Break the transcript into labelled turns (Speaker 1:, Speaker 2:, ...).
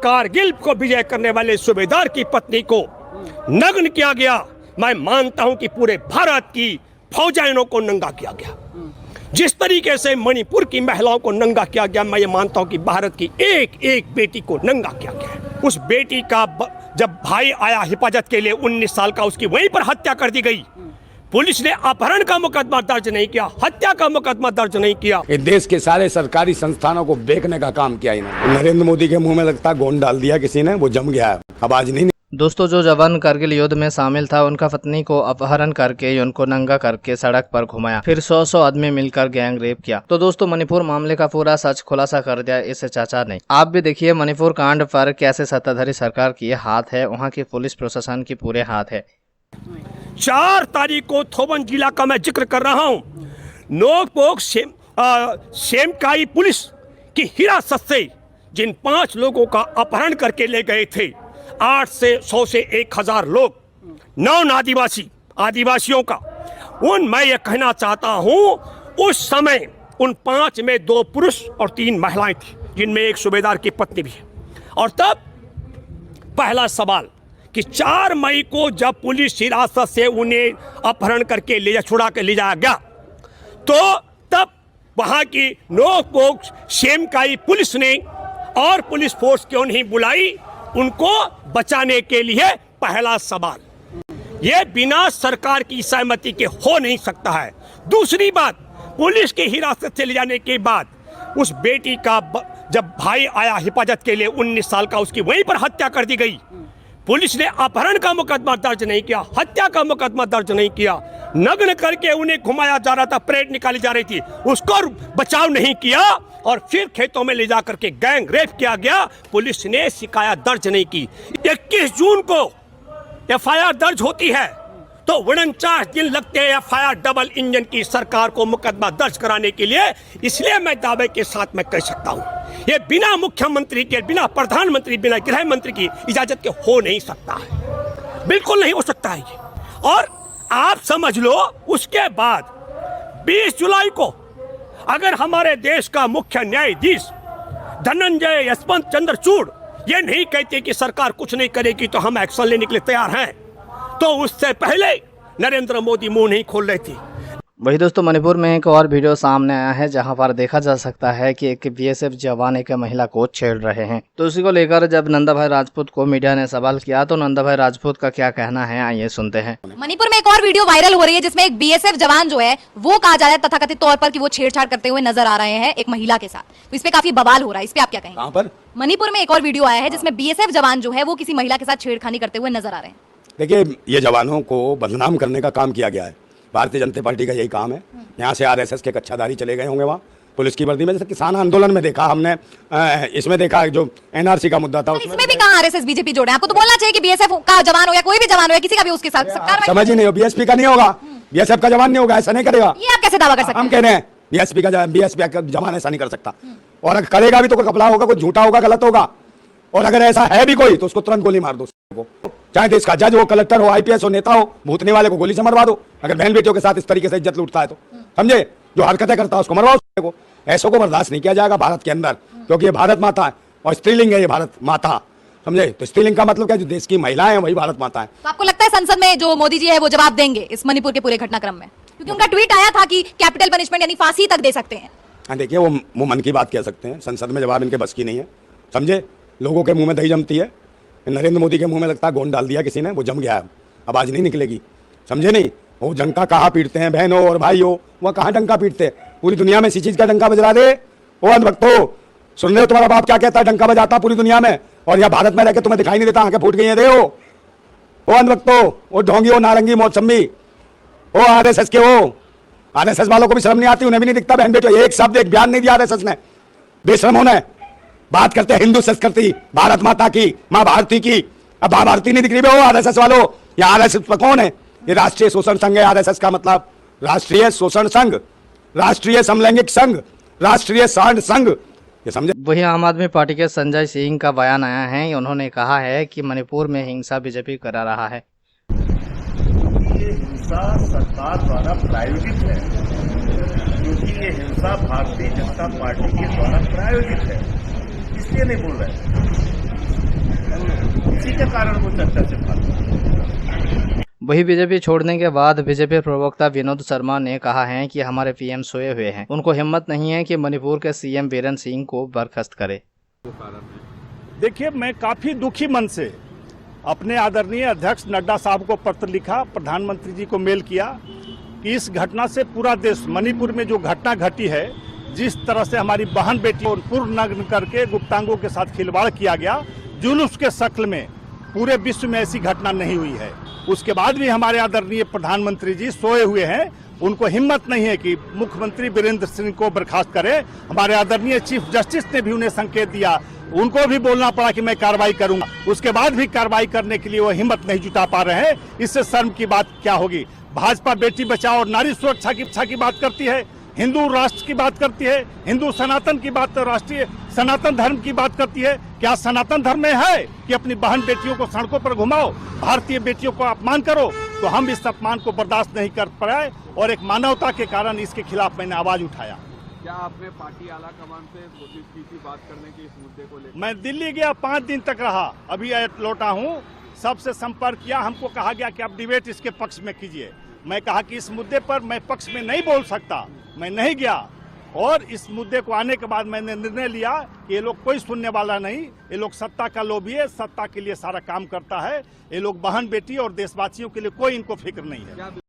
Speaker 1: कारगिल को विजय करने वाले सूबेदार की पत्नी को नग्न किया गया। मैं मानता हूं कि पूरे भारत की फौजाइनों को नंगा किया गया। जिस तरीके से मणिपुर की महिलाओं को नंगा किया गया, मैं ये मानता हूं कि भारत की एक एक बेटी को नंगा किया गया। उस बेटी का जब भाई आया हिफाजत के लिए 19 साल का, उसकी वहीं पर हत्या कर दी गई। पुलिस ने अपहरण का मुकदमा दर्ज नहीं किया, हत्या का मुकदमा दर्ज नहीं किया।
Speaker 2: इस देश के सारे सरकारी संस्थानों को बेचने का काम किया इन्होंने। नरेंद्र मोदी के मुंह में लगता गोंद डाल दिया किसी ने, वो जम गया है, अब आज नहीं।
Speaker 3: दोस्तों, जो जवान करगिल युद्ध में शामिल था, उनका पत्नी को अपहरण करके उनको नंगा करके सड़क पर घुमाया, फिर 100 आदमी मिलकर गैंग रेप किया। तो दोस्तों, मणिपुर मामले का पूरा सच खुलासा कर दिया इस चाचा ने। आप भी देखिए मणिपुर कांड पर कैसे सत्ताधारी सरकार की हाथ है, वहाँ की पुलिस प्रशासन की पूरे हाथ है।
Speaker 1: 4 तारीख को थोबन जिला का मैं जिक्र कर रहा हूँ। नोकपोक सेमकाई पुलिस की हिरासत से जिन 5 लोगों का अपहरण करके ले गए थे, 100 से 1000 लोग, 9 आदिवासियों का, मैं ये कहना चाहता हूँ उस समय उन 5 में 2 पुरुष और 3 महिलाएं थी, जिनमें एक सूबेदार की पत्नी भी है। और तब पहला सवाल कि 4 मई को जब पुलिस हिरासत से उन्हें अपहरण करके छुड़ा के ले जाया गया, तो तब वहाँ की नोकपोक सेमकाई पुलिस ने और पुलिस फोर्स क्यों नहीं बुलाई उनको बचाने के लिए? पहला सवाल, ये बिना सरकार की सहमति के हो नहीं सकता है। दूसरी बात, पुलिस की हिरासत से ले जाने के बाद उस बेटी का जब भाई आया हिफाजत के लिए 19 साल का, उसकी वहीं पर हत्या कर दी गई। पुलिस ने अपहरण का मुकदमा दर्ज नहीं किया, हत्या का मुकदमा दर्ज नहीं किया। नग्न करके उन्हें घुमाया जा रहा था, परेड निकाली जा रही थी, उसको बचाव नहीं किया और फिर खेतों में ले जा करके गैंग रेप किया गया। पुलिस ने शिकायत दर्ज नहीं की। 21 जून को एफआईआर दर्ज होती है तो 49 दिन लगते हैं एफआईआर डबल इंजन की सरकार को मुकदमा दर्ज कराने के लिए। इसलिए मैं दावे के साथ मैं कह सकता हूँ, ये बिना मुख्यमंत्री के, बिना प्रधानमंत्री, बिना गृह मंत्री की इजाजत के हो नहीं सकता है, बिल्कुल नहीं हो सकता है ये। और आप समझ लो, उसके बाद 20 जुलाई को अगर हमारे देश का मुख्य न्यायाधीश धनंजय यशवंत चंद्रचूड़ ये नहीं कहते कि सरकार कुछ नहीं करेगी तो हम एक्शन लेने के लिए तैयार हैं, तो उससे पहले नरेंद्र मोदी मुंह नहीं खोल रहे थे।
Speaker 3: वही दोस्तों, मणिपुर में एक और वीडियो सामने आया है जहां पर देखा जा सकता है कि एक बीएसएफ जवान एक महिला को छेड़ रहे हैं। तो उसी को लेकर जब नंदा भाई राजपूत को मीडिया ने सवाल किया तो नंदा भाई राजपूत का क्या कहना है, आइए सुनते हैं।
Speaker 4: मणिपुर में एक और वीडियो वायरल हो रही है जिसमें एक बीएसएफ जवान जो है वो कहा जा रहा है तथाकथित तौर पर कि वो छेड़छाड़ करते हुए नजर आ रहे हैं एक महिला के साथ। तो इस पे काफी बवाल हो रहा है, इस पे आप क्या कहेंगे? कहां पर? मणिपुर में एक और वीडियो आया है जिसमें बीएसएफ जवान जो है वो किसी महिला के साथ छेड़खानी करते हुए नजर आ रहे हैं।
Speaker 2: देखिए, ये जवानों को बदनाम करने का काम किया गया है। भारतीय जनता पार्टी का यही काम है। यहाँ से आरएसएस के कच्छाधारी चले गए होंगे वहाँ पुलिस की वर्दी में, जैसे किसान आंदोलन में देखा हमने, इसमें देखा जो एनआरसी का मुद्दा था
Speaker 4: उसमें भी कहा आरएसएस बीजेपी जोड़े। आपको तो बोलना चाहिए कि बीएसएफ का जवान हो या कोई भी जवान हो या किसी का भी उसके साथ
Speaker 2: समझ ही नहीं हो। बीएसपी का नहीं होगा, बीएसएफ का जवान नहीं होगा, ऐसा नहीं करेगा।
Speaker 4: ये आप कैसे दावा कर सकते हैं?
Speaker 2: हम कह रहे हैं बीएसपी का जवान ऐसा नहीं कर सकता, और अगर करेगा भी तो कोई कपड़ा होगा, कोई झूठा होगा, गलत होगा। और अगर ऐसा है भी कोई तो उसको तुरंत गोली मार दो। चाहे देश का जज हो, कलेक्टर हो, आईपीएस हो, नेता हो, भूतने वाले को गोली से मरवा दो। अगर बहन बेटियों के साथ इस तरीके से इज्जत लूटता है तो समझे, जो हरकतें करता है उसको मरवाओ। को ऐसों को बर्दाश्त नहीं किया जाएगा भारत के अंदर, क्योंकि ये भारत माता है और स्त्रीलिंग है ये भारत माता, समझे। तो स्त्रीलिंग का मतलब क्या, जो देश की महिलाएं हैं वही भारत माता है।
Speaker 4: तो आपको लगता है संसद में जो मोदी जी है वो जवाब देंगे इस मणिपुर के पूरे घटनाक्रम में? क्योंकि उनका ट्वीट आया था कि कैपिटल पनिशमेंट यानी फांसी तक दे सकते हैं।
Speaker 2: हाँ, देखिए वो मन की बात कह सकते हैं, संसद में जवाब इनके बस की नहीं है, समझे। लोगों के मुंह में दही जमती है, नरेंद्र मोदी के मुंह में लगता है गोंद डाल दिया किसी ने, वो जम गया है, अब आज नहीं निकलेगी, समझे नहीं। वो डंका कहाँ पीटते हैं, बहनों और भाइयों, वह कहाँ डंका पीटते हैं? पूरी दुनिया में इसी चीज का डंका बजा दे। वो अंधभक्तो, सुन रहे हो तुम्हारा बाप क्या कहता है, डंका बजाता पूरी दुनिया में, और यहाँ भारत में रहकर तुम्हें दिखाई नहीं देता, आंखें फूट गई है। देखो वो अंधभक्तो, वो ढोंगी, वो नारंगी, मौसमी, वो आरएसएस के, वो आरएसएस वालों को भी शर्म नहीं आती, उन्हें भी नहीं दिखता बहन बेटो। एक शब्द, एक बयान नहीं दिया आरएसएस ने, बेशरम होने बात करते हैं हिंदू संस्कृति, भारत माता की, माँ भारती की। अब माँ भारती नहीं दिख रही है आरएसएस वालों। ये आरएसएस कौन है? ये राष्ट्रीय शोषण संघ है। आरएसएस का मतलब राष्ट्रीय शोषण संघ, राष्ट्रीय समलैंगिक संघ, राष्ट्रीय सांड संघ, ये समझे।
Speaker 3: वही आम आदमी पार्टी के संजय सिंह का बयान आया है। उन्होंने कहा है कि मणिपुर में हिंसा बीजेपी करा रहा है।
Speaker 5: ये हिंसा सरकार द्वारा प्रायोजित है, क्योंकि ये हिंसा भारतीय जनता पार्टी के द्वारा प्रायोजित है, इसलिए नहीं बोल रहे। के कारण वो चर्चा से भाग।
Speaker 3: वही बीजेपी छोड़ने के बाद बीजेपी प्रवक्ता विनोद शर्मा ने कहा है कि हमारे पीएम सोए हुए हैं, उनको हिम्मत नहीं है कि मणिपुर के सीएम बीरेंद्र सिंह को बर्खास्त करे।
Speaker 6: देखिए, मैं काफी दुखी मन से अपने आदरणीय अध्यक्ष नड्डा साहब को पत्र लिखा, प्रधानमंत्री जी को मेल किया कि इस घटना से पूरा देश, मणिपुर में जो घटना घटी है, जिस तरह से हमारी बहन बेटी को पूर्ण नग्न करके गुप्तांगों के साथ खिलवाड़ किया गया, जुलूस के शक्ल में, पूरे विश्व में ऐसी घटना नहीं हुई है। उसके बाद भी हमारे आदरणीय प्रधानमंत्री जी सोए हुए हैं, उनको हिम्मत नहीं है कि मुख्यमंत्री बीरेंद्र सिंह को बर्खास्त करें। हमारे आदरणीय चीफ जस्टिस ने भी उन्हें संकेत दिया, उनको भी बोलना पड़ा कि मैं कार्रवाई करूंगा, उसके बाद भी कार्रवाई करने के लिए वो हिम्मत नहीं जुटा पा रहे हैं। इससे शर्म की बात क्या होगी। भाजपा बेटी बचाओ और नारी सुरक्षा की बात करती है, हिंदू राष्ट्र की बात करती है, हिंदू सनातन की बात, राष्ट्रीय सनातन धर्म की बात करती है। क्या सनातन धर्म में है कि अपनी बहन बेटियों को सड़कों पर घुमाओ, भारतीय बेटियों को अपमान करो? तो हम इस अपमान को बर्दाश्त नहीं कर पाए और एक मानवता के कारण इसके खिलाफ मैंने आवाज उठाया।
Speaker 7: क्या आपने पार्टी आला कमान से कोशिश की थी बात करने की इस मुद्दे को लेकर?
Speaker 6: मैं दिल्ली गया, 5 दिन तक रहा, अभी लौटा हूँ। सबसे संपर्क किया, हमको कहा गया कि आप डिबेट इसके पक्ष में कीजिए। मैं कहा कि इस मुद्दे पर मैं पक्ष में नहीं बोल सकता, मैं नहीं गया। और इस मुद्दे को आने के बाद मैंने निर्णय लिया कि ये लोग कोई सुनने वाला नहीं, ये लोग सत्ता का लोभी है, सत्ता के लिए सारा काम करता है। ये लोग बहन बेटी और देशवासियों के लिए कोई इनको फिक्र नहीं है।